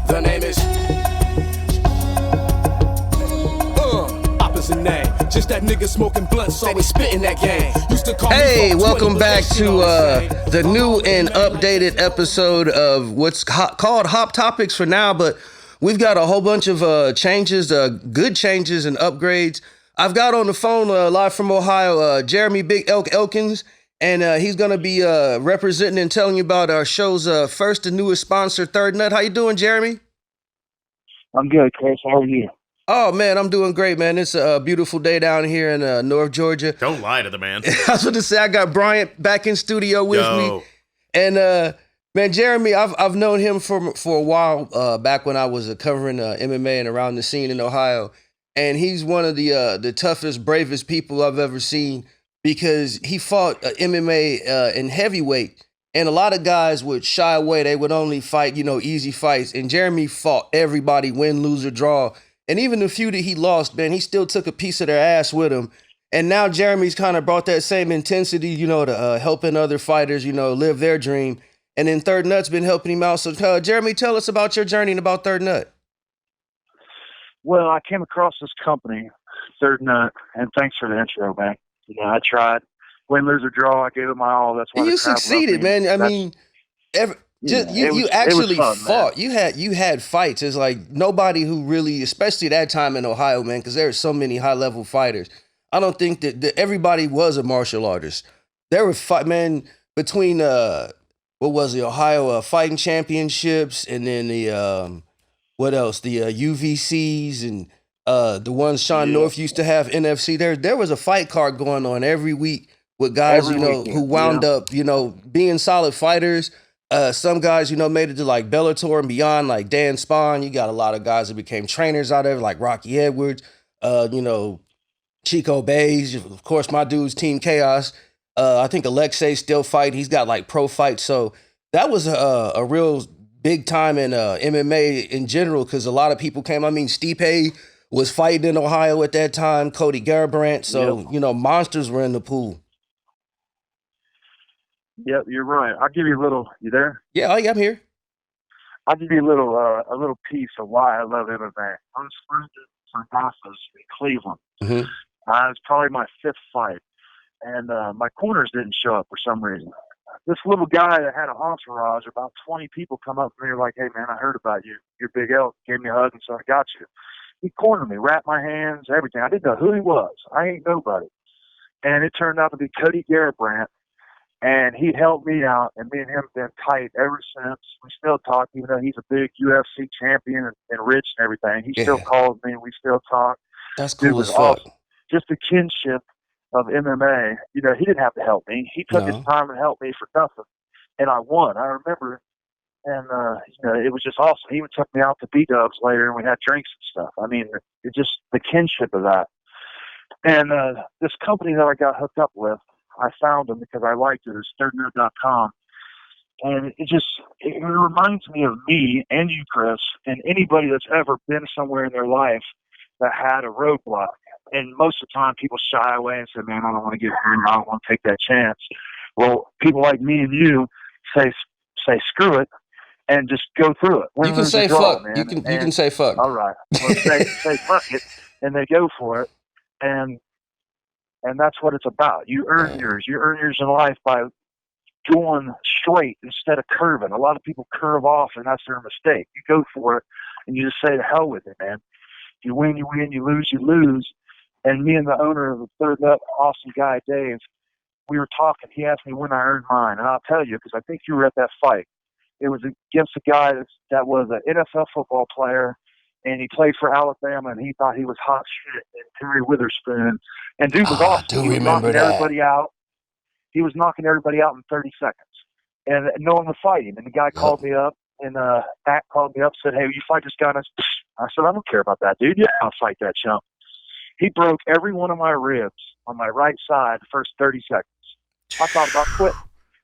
The name is opposite name. Just that nigga smoking blunts, always spitting that game. Used to call Hey, me welcome back to the new and updated episode of what's called Hop Topics for now, but we've got a whole bunch of changes, good changes and upgrades. I've got on the phone live from Ohio, Jeremy Big Elk Elkins, and he's going to be representing and telling you about our show's first and newest sponsor, Third Nut. How you doing, Jeremy? I'm good, Chris. How are you? Oh, man, I'm doing great, man. It's a beautiful day down here in North Georgia. Don't lie to the man. I was going to say, I got Bryant back in studio with me. And, man, Jeremy, I've known him for a while, back when I was covering MMA and around the scene in Ohio. And he's one of the toughest, bravest people I've ever seen because he fought MMA in heavyweight. And a lot of guys would shy away. They would only fight, easy fights. And Jeremy fought everybody, win, lose, or draw. And even the few that he lost, man, he still took a piece of their ass with him. And now Jeremy's kind of brought that same intensity, to helping other fighters, live their dream. And then Third Nut's been helping him out. So, Jeremy, tell us about your journey and about Third Nut. Well, I came across this company, Third Nut, and thanks for the intro, man. I tried. Win, lose, or draw, I gave it my all. That's why you succeeded, man. I mean, you actually fought. Man. You had fights. It's like nobody who really, especially at that time in Ohio, man, because there were so many high level fighters. I don't think that everybody was a martial artist. There were between what was the Ohio Fighting Championships and then the what else? The UVCs and the ones Sean North used to have, NFC. There was a fight card going on every week with guys who wound up being solid fighters. Some guys, made it to like Bellator and beyond, like Dan Spahn. You got a lot of guys that became trainers out of it, like Rocky Edwards, Chico Bays. Of course, my dude's Team Chaos. I think Alexei's still fighting. He's got like pro fights. So that was a real big time in MMA in general because a lot of people came. I mean, Stipe was fighting in Ohio at that time, Cody Garbrandt. So, monsters were in the pool. Yep, you're right. I'll give you a little. You there? Yeah, I'm here. I'll give you a little piece of why I love MMA. I was friends with Santos in Cleveland. Mm-hmm. It was probably my fifth fight, and my corners didn't show up for some reason. This little guy that had an entourage, about 20 people come up to me and like, "Hey man, I heard about you. You're Big Elk." Gave me a hug and said, "I got you." He cornered me, wrapped my hands, everything. I didn't know who he was. I ain't nobody. And it turned out to be Cody Garbrandt. And he helped me out, and me and him have been tight ever since. We still talk, even though he's a big UFC champion and rich and everything. He still calls me, and we still talk. That's cool as fuck. Awesome. Just the kinship of MMA. He didn't have to help me. He took his time and helped me for nothing, and I won. I remember, and it was just awesome. He even took me out to B-Dubs later, and we had drinks and stuff. I mean, it just the kinship of that. And this company that I got hooked up with, I found them because I liked it. It's thirdnut.com. And it reminds me of me and you, Chris, and anybody that's ever been somewhere in their life that had a roadblock. And most of the time people shy away and say, man, I don't want to get hurt. I don't want to take that chance. Well, people like me and you say screw it and just go through it. You can say fuck. Man. You can say fuck. All right. Well, say fuck it, and they go for it. And that's what it's about. You earn yours. You earn yours in life by going straight instead of curving. A lot of people curve off, and that's their mistake. You go for it, and you just say to hell with it, man. You win, you win. You lose, you lose. And me and the owner of the Third Nut, awesome guy, Dave, we were talking. He asked me when I earned mine, and I'll tell you because I think you were at that fight. It was against a guy that was an NFL football player, and he played for Alabama, and he thought he was hot shit. And Terry Witherspoon, and dude was awesome. He was knocking everybody out. He was knocking everybody out in 30 seconds, and no one was fighting. And the guy called me up, and Matt called me up, said, "Hey, will you fight this guy?" And I said, "I don't care about that, dude. Yeah, I'll fight that chump." He broke every one of my ribs on my right side the first 30 seconds. I thought about quitting,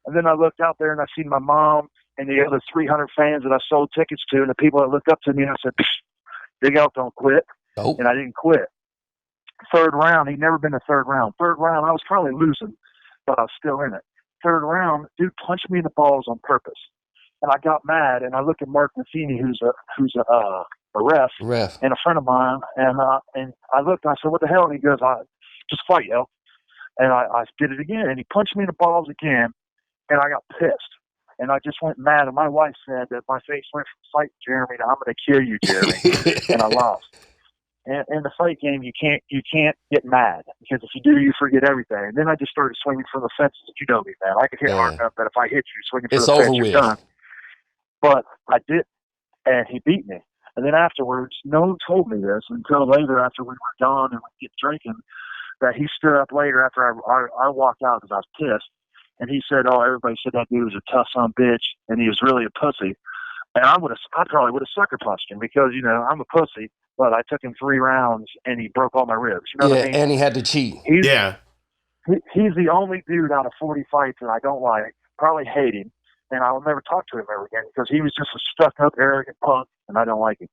and then I looked out there and I seen my mom and the other 300 fans that I sold tickets to, and the people that looked up to me, and I said, Big Elk don't quit. Nope. And I didn't quit. Third round, he'd never been to third round. Third round, I was probably losing, but I was still in it. Third round, dude punched me in the balls on purpose. and I got mad, and I looked at Mark Matheny, who's a ref, and a friend of mine, and I looked, and I said, "What the hell?" And he goes, "Just fight, yo." And I did it again, and he punched me in the balls again, and I got pissed, and I just went mad. And my wife said that my face went from fighting Jeremy to "I'm going to kill you, Jeremy," and I lost. And in the fight game, you can't get mad, because if you do, you forget everything. And then I just started swinging for the fences. You know me, man. I could hit hard enough that if I hit you swinging for the fence, you're done. But I did, and he beat me. And then afterwards, no one told me this until later, after we were gone and we get drinking, that he stood up later after I walked out because I was pissed, and he said, "Oh, everybody said that dude was a tough son of a bitch, and he was really a pussy." And I probably would have sucker punched him, because I'm a pussy. But I took him 3 rounds, and he broke all my ribs. You know what I mean? And he had to cheat. He's the only dude out of 40 fights that I don't like, probably hate him, and I will never talk to him ever again, because he was just a stuck-up, arrogant punk, and I don't like him.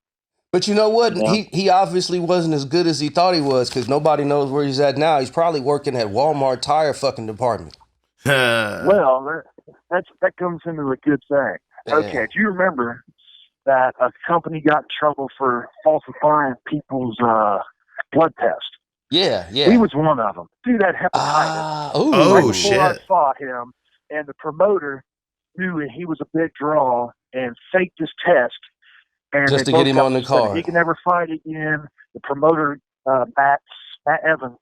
But you know what? He obviously wasn't as good as he thought he was, because nobody knows where he's at now. He's probably working at Walmart tire fucking department. Well, that comes into a good thing. Okay, do you remember that a company got in trouble for falsifying people's blood test? Yeah. He was one of them. Dude had hepatitis. Right before I fought him, and the promoter knew he was a big draw and faked his test. And just to get him on the card. He can never fight again. The promoter, Matt Evans,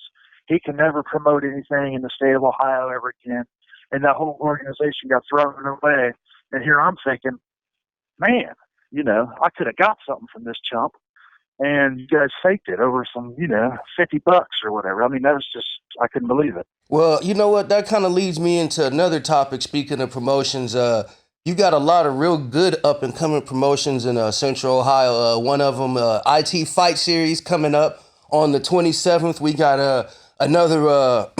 he can never promote anything in the state of Ohio ever again. And that whole organization got thrown away. And here I'm thinking, man, I could have got something from this chump. And you guys faked it over some, $50 or whatever. I mean, that was just, I couldn't believe it. Well, you know what? That kind of leads me into another topic. Speaking of promotions, you got a lot of real good up-and-coming promotions in Central Ohio. One of them, IT Fight Series, coming up on the 27th. We got another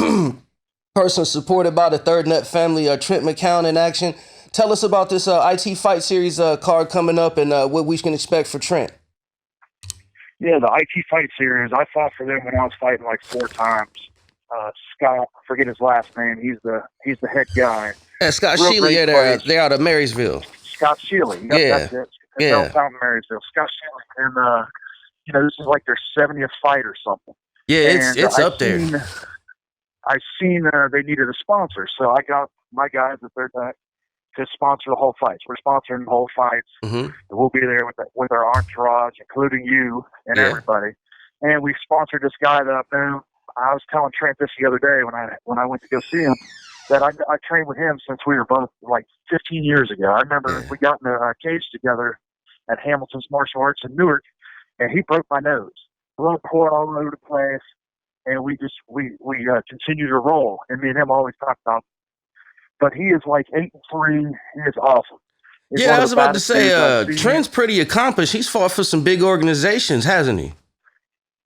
person supported by the Third Nut family, Trent McCown, in action. Tell us about this IT Fight Series card coming up and what we can expect for Trent. Yeah, the IT Fight Series, I fought for them when I was fighting like 4 times. Scott, I forget his last name. He's the head guy. Yeah, Scott Sheely, they're out of Marysville. Scott Sheely. That's it. Downtown Marysville. Scott Sheely. And, this is like their 70th fight or something. Yeah, it's up there. I've seen they needed a sponsor, so I got my guys at Third Nut to sponsor the whole fights. We're sponsoring the whole fights. Mm-hmm. We'll be there with our entourage, including you and everybody. And we sponsored this guy that I've known. I was telling Trent this the other day when I went to go see him, that I trained with him since we were both like 15 years ago. I remember we got in a cage together at Hamilton's Martial Arts in Newark, and he broke my nose. Blood poured all over the place, and we continued to roll. And me and him always talked about. But he is like 8-3. He is awesome. He's I was about to say, Trent's pretty accomplished. He's fought for some big organizations, hasn't he?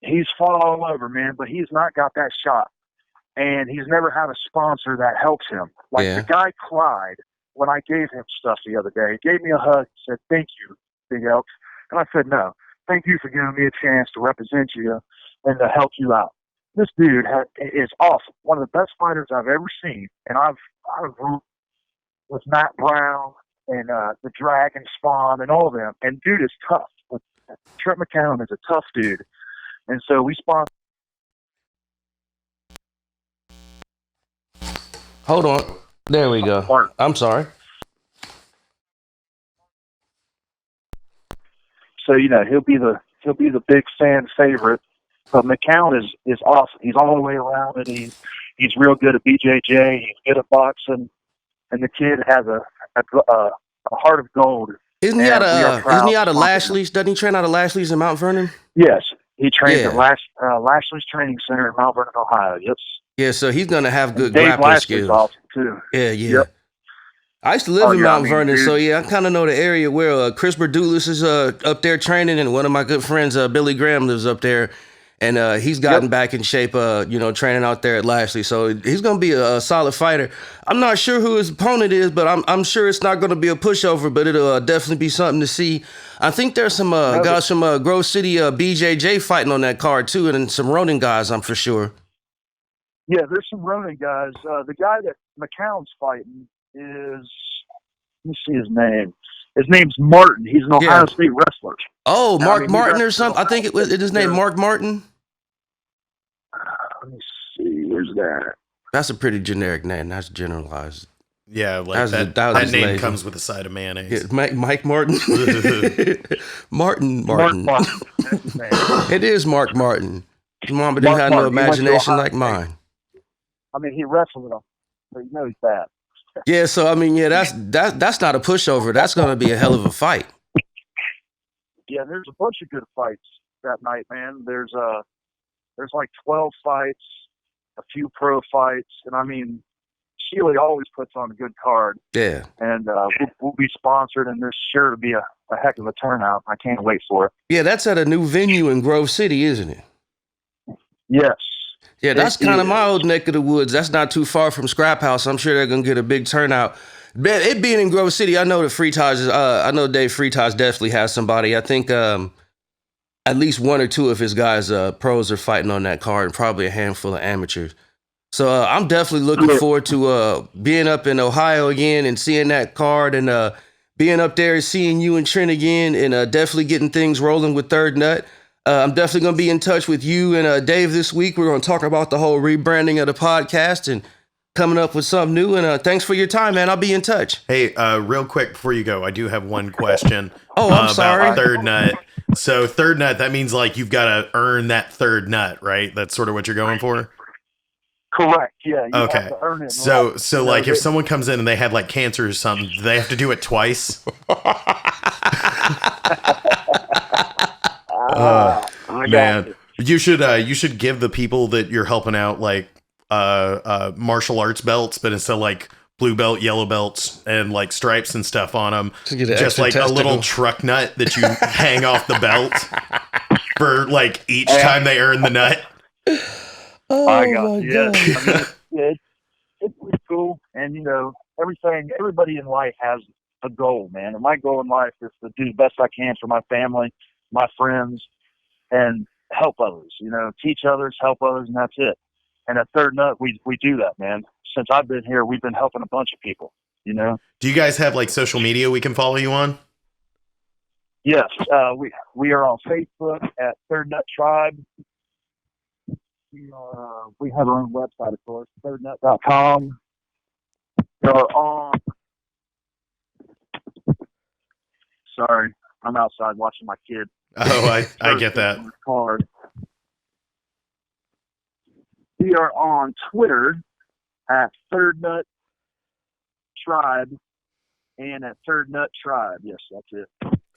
He's fought all over, man, but he's not got that shot. And he's never had a sponsor that helps him. Like the guy Clyde, when I gave him stuff the other day, he gave me a hug, said, "Thank you, Big Elk." And I said, "No, thank you for giving me a chance to represent you and to help you out." This dude is awesome. One of the best fighters I've ever seen. And I've rooted with Matt Brown and the Dragon Spawn and all of them. And dude is tough. Trent McCown is a tough dude. And so we sponsored. Hold on. There we go. I'm sorry. So he'll be the big fan favorite. But McCown is awesome. He's all the way around it. He's real good at BJJ. He's good at boxing, and the kid has a heart of gold. Isn't he out of Lashley's? Doesn't he train out of Lashley's in Mount Vernon? Yes, he trains at Lashley's Training Center in Mount Vernon, Ohio. Yes. Yeah, so he's gonna have good Dave grappling Lashley's skills. Awesome too. Yeah. Yep. I used to live in Mount Vernon, so I kind of know the area where Chris Berdulis is up there training, and one of my good friends, Billy Graham, lives up there. And he's gotten back in shape, training out there at Lashley. So he's going to be a solid fighter. I'm not sure who his opponent is, but I'm sure it's not going to be a pushover, but it'll definitely be something to see. I think there's some guys from Grove City BJJ fighting on that card, too, and some Ronin guys, I'm for sure. Yeah, there's some Ronin guys. The guy that McCown's fighting is, let me see his name. His name's Martin. He's an Ohio State wrestler. Oh, Mark Martin or something. I think it was his name, Mark Martin. Let me see. Where's that? That's a pretty generic name. That's generalized. Yeah, like that name comes with a side of mayonnaise. Yeah, Mike Martin. Martin. Mark It is Mark Martin. His mama didn't have no imagination like mine. I mean, he wrestled with him, so he knows that. Yeah, so I mean, that's not a pushover. That's going to be a hell of a fight. Yeah, there's a bunch of good fights that night, man. There's like 12 fights, a few pro fights, and I mean, Shealy always puts on a good card. Yeah. And we'll be sponsored, and there's sure to be a heck of a turnout. I can't wait for it. Yeah, that's at a new venue in Grove City, isn't it? Yes. Yeah, that's kind of my old neck of the woods. That's not too far from Scrap House. I'm sure they're going to get a big turnout. It being in Grove City, I know the Freetage, I know Dave Freetage definitely has somebody. I think at least one or two of his guys, pros, are fighting on that card, and probably a handful of amateurs. So I'm definitely looking forward to being up in Ohio again and seeing that card, and being up there and seeing you and Trent again, and definitely getting things rolling with Third Nut. I'm definitely going to be in touch with you and Dave this week. We're going to talk about the whole rebranding of the podcast and coming up with something new. And thanks for your time, man. I'll be in touch. Hey, real quick before you go, I do have one question. I'm sorry. About Third Nut. So Third Nut, that means like you've got to earn that third nut, right? That's sort of what you're going for? Correct. Yeah. You have to earn it. So like if someone comes in and they had like cancer or something, do they have to do it twice? Man, you should give the people that you're helping out like martial arts belts, but instead of like blue belt, yellow belts, and like stripes and stuff on them, just like a little truck nut that you hang off the belt for like each time they earn the nut. Oh my God. Yeah. I mean, it's pretty cool, and you know, everybody in life has a goal, man. And my goal in life is to do the best I can for my family, my friends, and help others. You know, teach others, help others, and that's it. And at Third Nut, we do that, man. Since I've been here, we've been helping a bunch of people. You know. Do you guys have like social media we can follow you on? Yes, we are on Facebook at Third Nut Tribe. We have our own website, of course, thirdnut.com. We are on. Sorry, I'm outside watching my kid. Oh, I get that. Card. We are on Twitter at Third Nut Tribe and at Third Nut Tribe. Yes, that's it.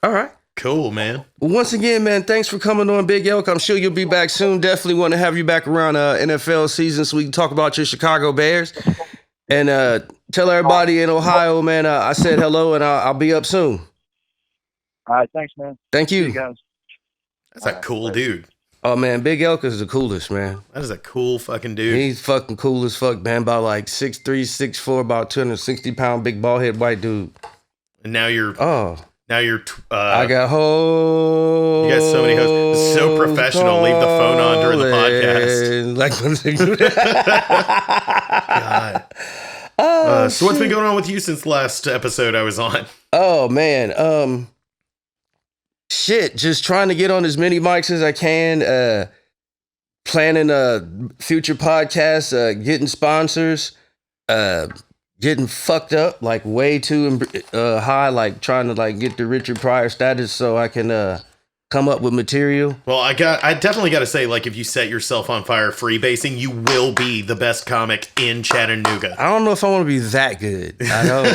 All right. Cool, man. Once again, man, thanks for coming on, Big Elk. I'm sure you'll be back soon. Definitely want to have you back around NFL season so we can talk about your Chicago Bears. And tell everybody in Ohio, man, I said hello, and I'll be up soon. All right, thanks, man. Thank you. See you guys. That's a cool dude. Oh, man, Big Elk is the coolest, man. That is a cool fucking dude. He's fucking cool as fuck, man. About like 6'3", 6'4", about 260-pound, big bald-head white dude. And now you're... I got hoes. You got so many hosts. It's so professional. Leave the phone on during the podcast. God. So what's been going on with you since the last episode I was on? Oh man. Shit. Just trying to get on as many mics as I can. Planning future podcasts, getting sponsors, getting fucked up like way too high, like trying to like get the Richard Pryor status so I can come up with material. Well, I definitely got to say, like, if you set yourself on fire freebasing, you will be the best comic in Chattanooga. I don't know if I want to be that good. I know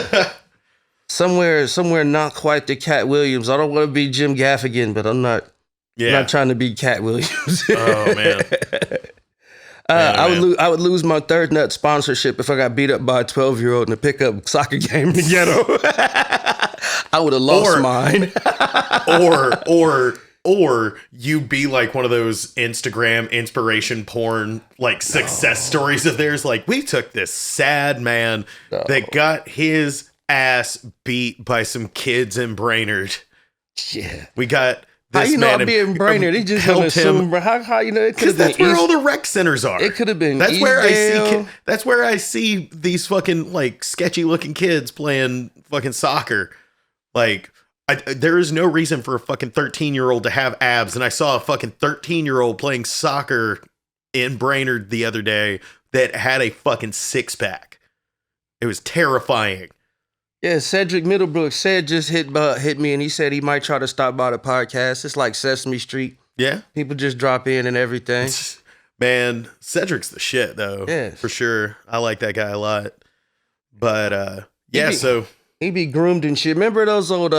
somewhere not quite the Cat Williams. I don't want to be Jim Gaffigan, but I'm not trying to be Cat Williams. Oh man. I would lose my Third Nut sponsorship if I got beat up by a 12-year-old in a pickup soccer game in the ghetto. I would have lost mine. or you be like one of those Instagram inspiration porn like success stories of theirs. Like, we took this sad man that got his ass beat by some kids in Brainerd. Yeah, we got. How you know I'm being Brainerd? He just helped him. How you know? It could have been. That's where all the rec centers are. It could have been. That's where That's where I see these fucking like sketchy looking kids playing fucking soccer. Like, there is no reason for a fucking 13-year-old to have abs. And I saw a fucking 13-year-old playing soccer in Brainerd the other day that had a fucking six-pack. It was terrifying. Yeah, Cedric Middlebrook said just hit me, and he said he might try to stop by the podcast. It's like Sesame Street. Yeah. People just drop in and everything. Man, Cedric's the shit, though. Yeah. For sure. I like that guy a lot. But, He'd be groomed and shit. Remember those old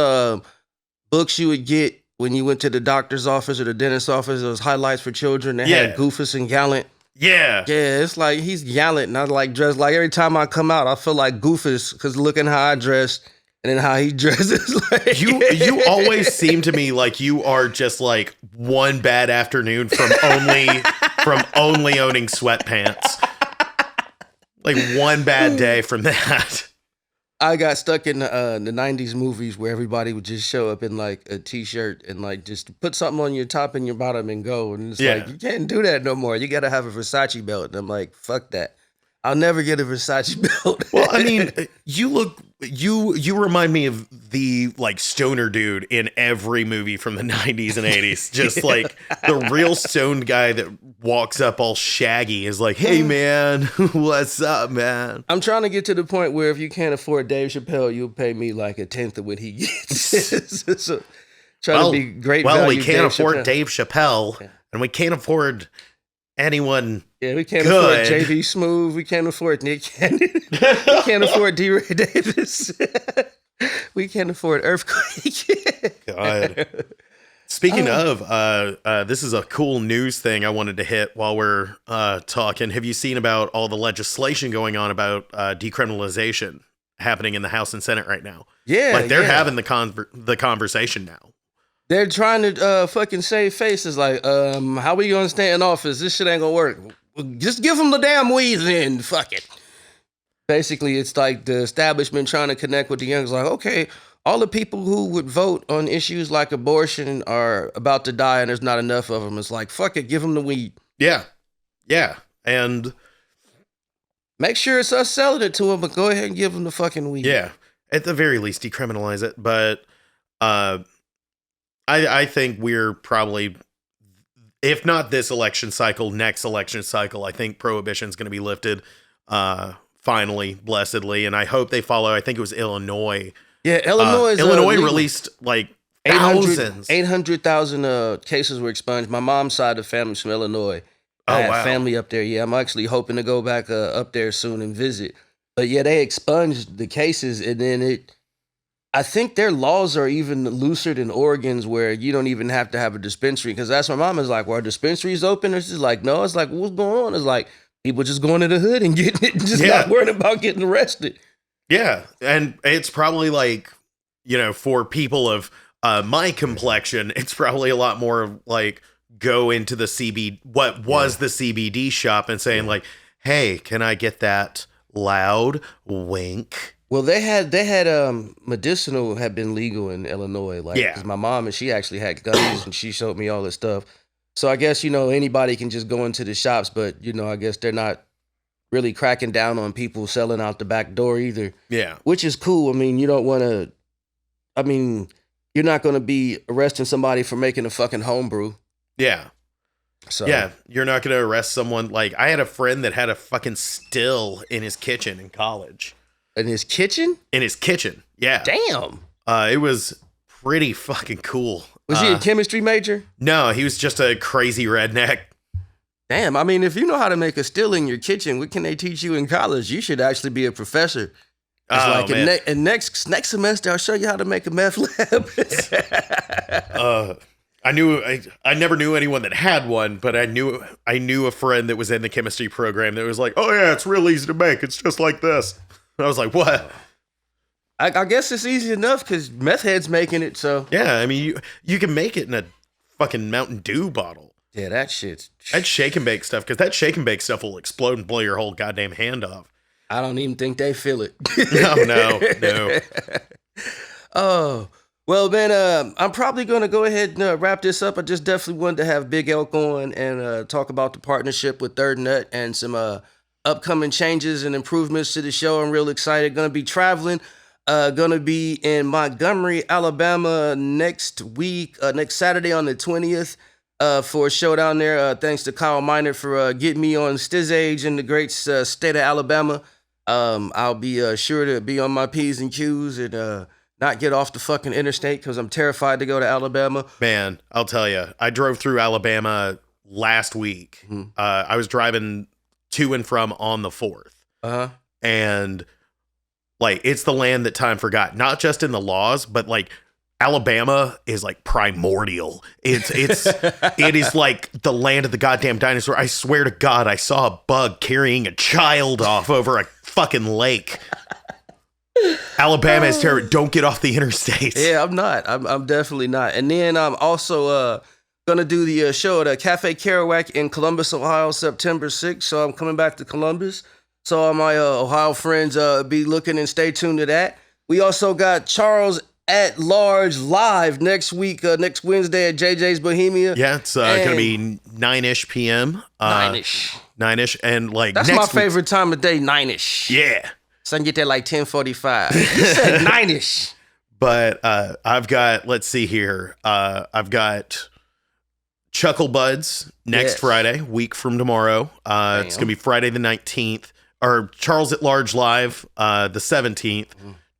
books you would get when you went to the doctor's office or the dentist's office? Those highlights for children that had Goofus and Gallant. Yeah. Yeah, it's like he's Gallant, and I like dressed like every time I come out, I feel like Goofus because looking how I dress and then how he dresses. Like, you always seem to me like you are just like one bad afternoon from only owning sweatpants. Like one bad day from that. I got stuck in the 90s movies where everybody would just show up in like a t-shirt and like just put something on your top and your bottom and go. And it's like, you can't do that no more. You got to have a Versace belt. And I'm like, fuck that. I'll never get a Versace belt. Well, I mean, you remind me of the like stoner dude in every movie from the 90s and 80s. Just like the real stoned guy that walks up all shaggy is like, hey man, what's up, man? I'm trying to get to the point where if you can't afford Dave Chappelle, you'll pay me like a tenth of what he gets. So to be great. Well, we can't afford Dave Chappelle, and we can't afford anyone. Yeah, we can't afford JV Smooth. We can't afford Nick Cannon. We can't afford D. Ray Davis. We can't afford Earthquake. God. Speaking of, this is a cool news thing I wanted to hit while we're talking. Have you seen about all the legislation going on about decriminalization happening in the House and Senate right now? Yeah, like they're having the conversation now. They're trying to fucking save faces. Like, how we gonna stay in office? This shit ain't gonna work. Just give them the damn weed then. Fuck it. Basically, it's like the establishment trying to connect with the young. It's like, okay, all the people who would vote on issues like abortion are about to die and there's not enough of them. It's like, fuck it, give them the weed. Yeah. Yeah. And make sure it's us selling it to them, but go ahead and give them the fucking weed. Yeah. At the very least, decriminalize it. But I think we're probably, if not this election cycle, next election cycle, I think prohibition's going to be lifted finally, blessedly. And I hope they follow. I think it was Illinois. Yeah, Illinois released like 800,000 cases were expunged. My mom's side of the family's from Illinois. I have family up there. Yeah, I'm actually hoping to go back up there soon and visit. But yeah, they expunged the cases, and then I think their laws are even looser than Oregon's, where you don't even have to have a dispensary. Because that's my mom is like, well, are dispensaries open? It's just like, no. It's like, what's going on? It's like people just going to the hood and getting it, just not worrying about getting arrested. Yeah, and it's probably like, for people of my complexion, it's probably a lot more like go into the the CBD shop and saying like, hey, can I get that loud? Wink. Well, they had medicinal had been legal in Illinois. Like, because my mom, and she actually had guns and she showed me all this stuff. So I guess, anybody can just go into the shops, but, I guess they're not really cracking down on people selling out the back door either. Yeah. Which is cool. I mean, you don't want to, you're not going to be arresting somebody for making a fucking homebrew. Yeah. So yeah, you're not going to arrest someone. Like, I had a friend that had a fucking still in his kitchen in college. In his kitchen? In his kitchen, yeah. Damn. It was pretty fucking cool. Was he a chemistry major? No, he was just a crazy redneck. Damn, I mean, if you know how to make a still in your kitchen, what can they teach you in college? You should actually be a professor. It's and next semester, I'll show you how to make a meth lab. I never knew anyone that had one, but I knew a friend that was in the chemistry program that was like, oh yeah, it's real easy to make. It's just like this. I was like, what? I guess it's easy enough because meth head's making it, so. Yeah, I mean, you can make it in a fucking Mountain Dew bottle. Yeah, that's shake and bake stuff, because that shake and bake stuff will explode and blow your whole goddamn hand off. I don't even think they feel it. No. Oh, well, man, I'm probably going to go ahead and wrap this up. I just definitely wanted to have Big Elk on and talk about the partnership with Third Nut and some upcoming changes and improvements to the show. I'm real excited. Going to be traveling Gonna be in Montgomery, Alabama next week, next Saturday on the 20th, for a show down there. Thanks to Kyle Minor for getting me on Stizage in the great state of Alabama. I'll be sure to be on my P's and Q's and not get off the fucking interstate because I'm terrified to go to Alabama. Man, I'll tell you, I drove through Alabama last week. Mm-hmm. I was driving to and from on the 4th. And like, it's the land that time forgot, not just in the laws, but like Alabama is like primordial. It is like the land of the goddamn dinosaur. I swear to God, I saw a bug carrying a child off over a fucking lake. Alabama is terrible. Don't get off the interstate. Yeah, I'm not. I'm definitely not. And then I'm also gonna do the show at Cafe Kerouac in Columbus, Ohio, September 6th. So I'm coming back to Columbus. So all my Ohio friends be looking and stay tuned to that. We also got Charles at Large live next week, next Wednesday at JJ's Bohemia. Yeah, it's going to be 9-ish p.m. 9-ish. And like, that's my favorite time of day, 9-ish. Yeah. So I can get there like 10:45. You said 9-ish. But I've got, let's see here. I've got Chuckle Buds next Friday, week from tomorrow. It's going to be Friday the 19th. Or Charles at Large live the 17th.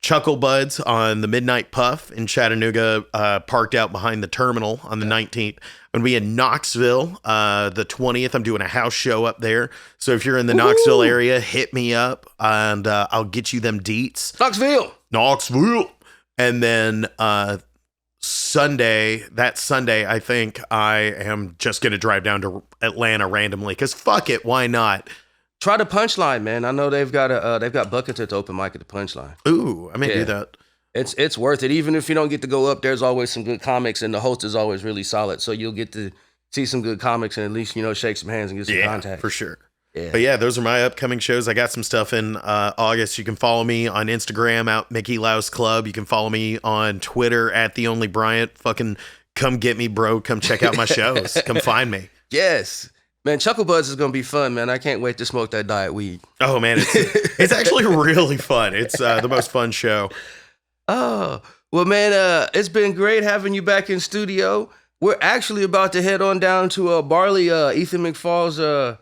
Chuckle Buds on the Midnight Puff in Chattanooga, parked out behind the terminal on the 19th. I'm going to be in Knoxville the 20th. I'm doing a house show up there. So if you're in the Knoxville area, hit me up and I'll get you them deets. Knoxville. And then Sunday, I think I am just going to drive down to Atlanta randomly because fuck it, why not? Try the Punchline, man. I know they've got buckets at the open mic at the Punchline. Ooh, I may do that. It's worth it. Even if you don't get to go up, there's always some good comics, and the host is always really solid. So you'll get to see some good comics and at least, shake some hands and get some contact. For sure. Yeah. But yeah, those are my upcoming shows. I got some stuff in August. You can follow me on Instagram at Mickey Louse Club. You can follow me on Twitter at The Only Bryant. Fucking come get me, bro. Come check out my shows. Come find me. Yes. Man, Chuckle Buds is going to be fun, man. I can't wait to smoke that diet weed. Oh, man. It's actually really fun. It's the most fun show. Oh, well, man, it's been great having you back in studio. We're actually about to head on down to Barley, Ethan McFall's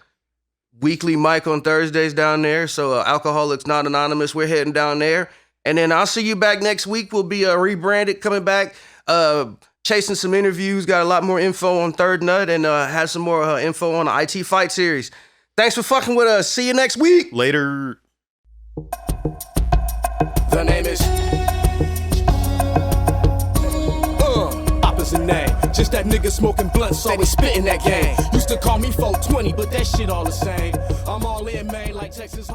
weekly mic on Thursdays down there. So Alcoholics Not Anonymous, we're heading down there. And then I'll see you back next week. We'll be rebranded, coming back, chasing some interviews, got a lot more info on Third Nut, and had some more info on the IT Fight series. Thanks for fucking with us. See you next week. Later. The name is opposite name. Just that nigga smoking blunts, always spitting that game. Used to call me 420, but that shit all the same. I'm all in, man, like Texas.